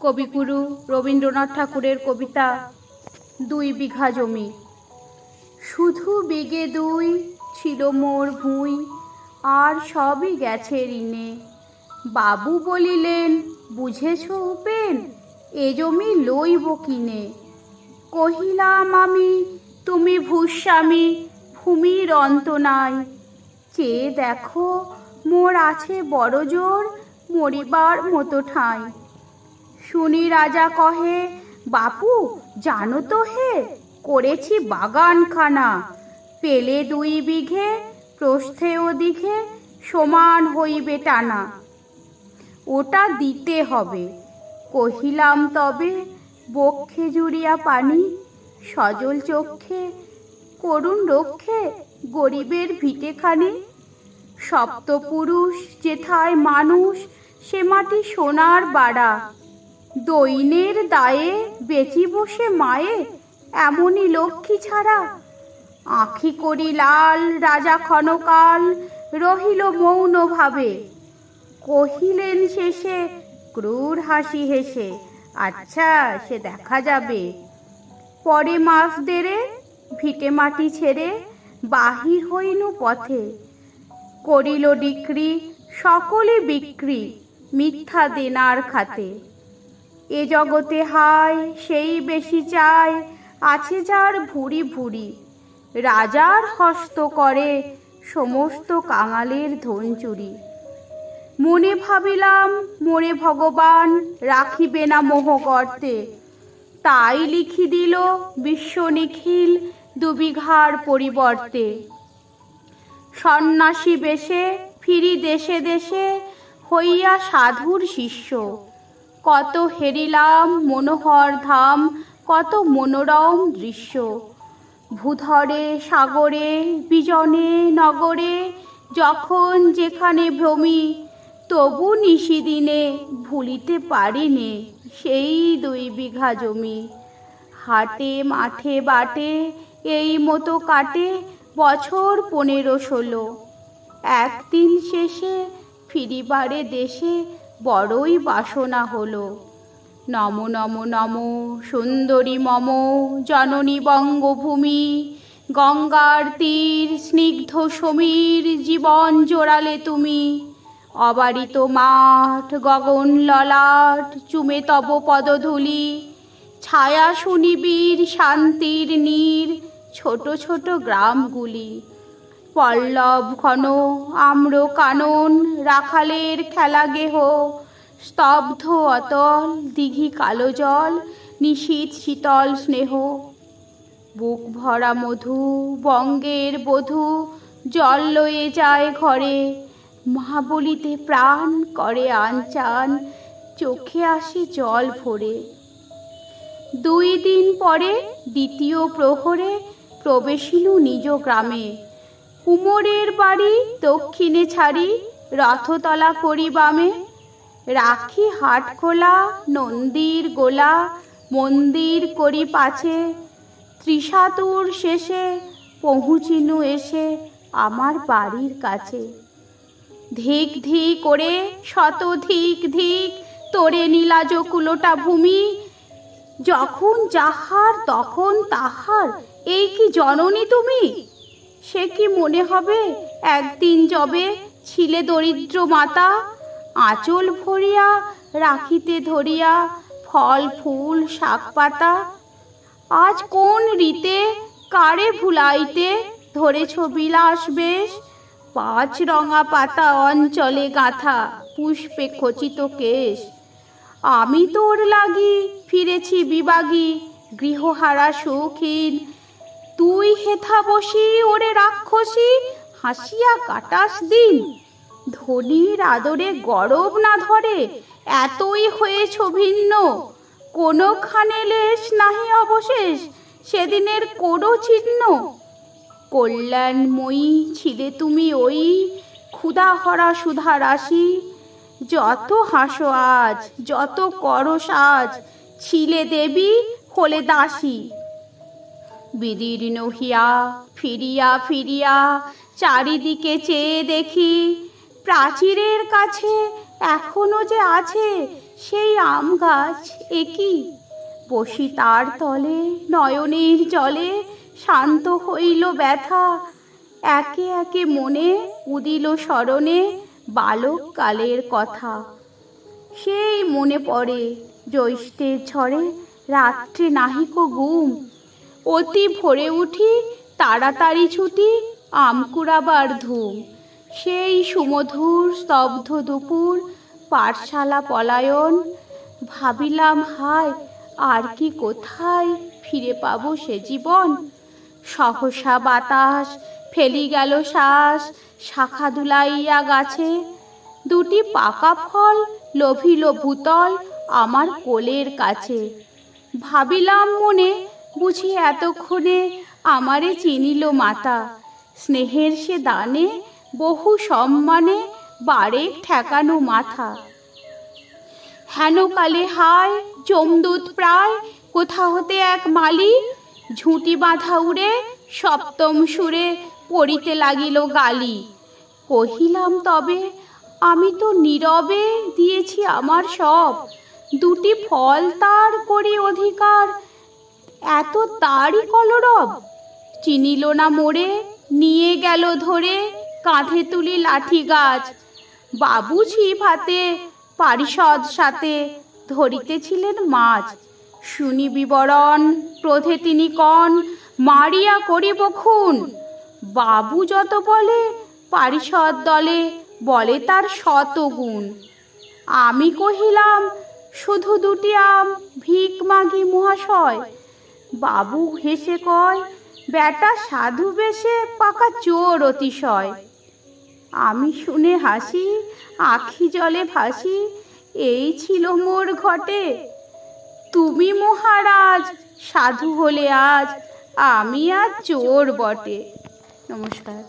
কবিগুরু রবীন্দ্রনাথ ঠাকুরের কবিতা 2 বিঘা জমি। শুধু বিঘে 2 ছিল মোর ভুঁই, আর সবই গেছে ঋণে। বাবু বলিলেন, বুঝেছ উপেন, এ জমি লইব কিনে। কহিলাম আমি, তুমি ভূস্বামী, ভূমির অন্ত নাই। চেয়ে দেখো, মোর আছে বড় জোর, মরিবার মতো ঠাঁই। শুনি রাজা কহে, বাপু জানো তো হে, করেছি বাগানখানা। পেলে 2 বিঘে, প্রস্থে ওদিকে সমান হইবে টানা। ওটা দিতে হবে। কহিলাম তবে, বক্ষে জুড়িয়া পানি, সজল চক্ষে করুণ রক্ষে গরিবের ভিটেখানি। সপ্তপুরুষ যেথায় মানুষ, সে মাটি সোনার বাড়া। দৈন্যের দায়ে বেচি বসে মায়ে, এমনই লক্ষ্মী ছাড়া। আঁখি করি লাল, রাজা ক্ষণকাল রহিল মৌন ভাবে। কহিলেন শেষে ক্রূর হাসি হেসে, আচ্ছা সে দেখা যাবে। পরে মাস দেড়ে ভিটে মাটি ছেড়ে বাহির হইনু পথে। করিল ডিক্রি, সকলে বিক্রি, মিথ্যা দেনার খাতে। এ জগতে হায় সেই বেশি চায়, আছে যার ভুরি ভুরি। রাজার হস্ত করে সমস্ত কাঙালের ধন চুরি। মনে ভাবিলাম, মোরে ভগবান রাখিবে না মোহ গর্তে। তাই লিখি দিল বিশ্ব নিখিল 2 বিঘার পরিবর্তে। সন্ন্যাসী বেশে ফিরি দেশে দেশে, হইয়া সাধুর শিষ্য। কত হেরিলাম মনোহর ধাম, কত মনোরম দৃশ্য। ভূধরে সাগরে বিজনে নগরে, যখন যেখানে ভ্রমি। তবু নিশিদিনে ভুলিতে পারিনে সেই 2 বিঘা জমি। হাটে মাঠে বাটে এই মতো কাটে বছর 15-16। একদিন শেষে ফিরিবারে দেশে বড়ই বাসনা হলো। নমো নমো নমো সুন্দরী মম জননী বঙ্গভূমি। গঙ্গার তীর স্নিগ্ধ সমীর, জীবন জোড়ালে তুমি। অবারিত মাঠ গগন ললাট, চুমে তব পদধূলি। ছায়া সুনিবিড় শান্তির নীর, ছোট ছোট গ্রামগুলি। পল্লব ঘন আম্র কানন, রাখালের খেলা গেহ। স্তব্ধ অতল দিঘি কালো জল, নিশীথ শীতল স্নেহ। বুক ভরা মধু বঙ্গের বধূ, জল লয়ে যায় ঘরে। মা বলিতে প্রাণ করে আনচান, চোখে আসে জল ভরে। 2 দিন পরে দ্বিতীয় প্রহরে প্রবেশিনু নিজ গ্রামে। কুমোরের বাড়ি দক্ষিণে ছাড়ি, রথতলা করি বামে। রাখি হাট খোলা, নন্দীর গোলা, মন্দির করি পাছে। ত্রিশাতুর শেষে পৌঁছিনু এসে আমার বাড়ির কাছে। ধিক ধিক করে শত ধিক ধিক, তোরে নীলাজ কুলোটা ভূমি। যখন যাহার তখন তাহার, এই কি জননী তুমি? সে কি মনে হবে একদিন যবে ছিলে দরিদ্র মাতা। আঁচল ভরিয়া রাখিতে ধরিয়া ফল ফুল শাক পাতা। আজ কোন রীতে কারে ভুলাইতে ধরেছ বিলাস বেশ। 5 রঙা পাতা অঞ্চলে গাঁথা, পুষ্পে খচিত কেশ। আমি তোর লাগি ফিরেছি বিবাগী, গৃহহারা শৌখিন। তুই হেথা বসি ওরে রাক্ষসী, হাসিয়া কাটাস দিন। ধনীর আদরে গরব না ধরে, এতই হয়েছ ভিন্ন। কোনোখানে লেশ নাহি অবশেষ, সেদিনের কোনো চিহ্ন। কল্যাণময়ী ছিলে তুমি ওই, ক্ষুধাহরা সুধা রাশি। যত হাসো আজ, যত করো সাজ, ছিলে দেবী হলে দাসী। বিদীর্ণ হিয়া ফিরিয়া ফিরিয়া চারিদিকে চেয়ে দেখি। প্রাচীরের কাছে এখনো যে আছে সেই আম গাছ একই, বসি তার তলে নয়নের জলে, শান্ত হইল ব্যথা, একে একে মনে উদিল স্মরণে বালক কালের কথা। সেই মনে পড়ে জ্যৈষ্ঠের ঝড়ে রাত্রে নাহিক ঘুম, অতি ভোরে উঠি তাড়াতাড়ি ছুটি আম কুড়াবার ধুম। সেই সুমধুর স্তব্ধ দুপুর, পাঠশালা পলায়ন, ভাবিলাম হায় আর কি কোথায় ফিরে পাবো সে জীবন। সহসা বাতাস ফেলি গেল শ্বাস, শাখা দুলাইয়া গাছে, দুটি পাকা ফল লোভিল ভূতল আমার কোলের কাছে। ভাবিলাম মনে বুঝি এতক্ষণে আমারে চিনিল মাতা, স্নেহের সে দানে বহু সম্মানে বারেক ঠেকানো মাথা। হেন কালে হায় যমদূত প্রায় কোথা হতে এক মালি, ঝুঁটি বাঁধা উড়ে সপ্তম সুরে পড়িতে লাগিল গালি। কহিলাম তবে আমি তো নীরবে দিয়েছি আমার সব, দুটি ফল তার করি অধিকার, এত তারই কলরব। চিনিল না মোরে নিয়ে গেল ধরে কাঁধে তুলি লাঠি গাছ, বাবু ছিপ হাতে পারিষদ সাথে ধরিতেছিলেন মাছ। শুনি বিবরণ ক্রোধে তিনি কন, মারিয়া করিব খুন। বাবু যত বলে পারিষদ দলে বলে তার শত গুণ। আমি কহিলাম শুধু দুটি আম ভিক মাগি মহাশয়। বাবু হেসে কয় বেটা সাধু বেশে পাকা চোর অতিশয়। আমি শুনে হাসি আখি জলে ভাসি, এই ছিল মোর ঘটে। তুমি মহারাজ সাধু হলে আজ, আমি আজ চোর বটে। নমস্কার।